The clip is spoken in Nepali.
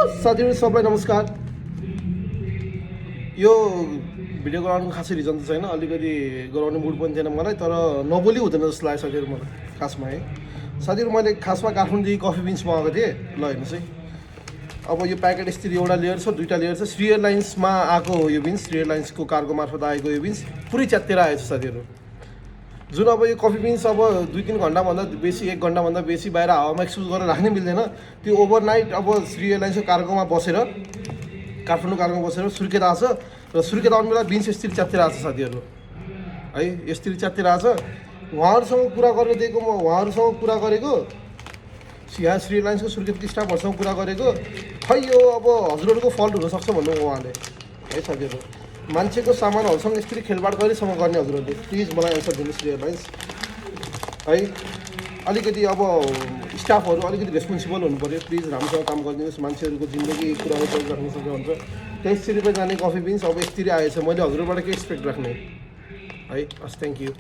साथीहरु सबैलाई नमस्कार। यो भिडियो गराउनुको खासै रिजन त छैन, अलिकति गराउने मुड पनि थिएन मलाई, तर नबोली हुँदैन जस्तो लाग्यो साथीहरु मलाई खासमा है। साथीहरु मैले खासमा काठमाडौँदेखि कफी बिन्स मगाएको थिएँ। ल हेर्नुहोस् है, अब यो प्याकेट यस्तरी एउटा लेयर छ, दुईटा लेयर छ। श्री एयरलाइन्समा आएको हो यो बिन्स, श्री एयरलाइन्सको कार्गो मार्फत आएको यो बिन्स पुरै च्यात्तेर आएछ साथीहरु। जुन अब यो कफी बिन्स अब 2-3 घण्टाभन्दा बेसी, 1 घण्टाभन्दा बेसी बाहिर हावामा एक्सपोज गरेर राख्नै मिल्दैन। त्यो ओभरनाइट अब श्री एयरलाइन्सको कार्गोमा बसेर, काठमाडौँ कार्गोमा बसेर सुर्केर आछ र सुर्केर आउने बेला बिन्स यसरी च्यात्तेर आछ साथीहरु है। यसरी च्यात्तेर आछ। उहाँहरूसँग कुरा गरेर दिएको, म उहाँहरूसँग कुरा गरेको, यहाँ श्री एयरलाइन्सको सुर्खेतको स्टाफहरूसँग कुरा गरेको, खै यो अब हजुरहरूको फल्ट हुनसक्छ भन्नु उहाँले है साथीहरु। मान्छेको सामानहरूसँग यसरी खेलबाड कहिलेसम्म गर्ने हजुरहरूले? प्लिज मलाई एन्सर दिनुहोस् श्री एयरलाइन्स है। अलिकति अब स्टाफहरू अलिकति रेस्पोन्सिबल हुनु पऱ्यो, प्लिज राम्रोसँग काम गरिदिनुहोस्। मान्छेहरूको जिन्दगी कुराहरू गरिराख्नु सक्छ भन्छ। 2300 रुपियाँ जाने कफी बिन्स अब यसरी आएछ, मैले हजुरबाट के एक्सपेक्ट राख्ने है। हस्, थ्याङ्क यू।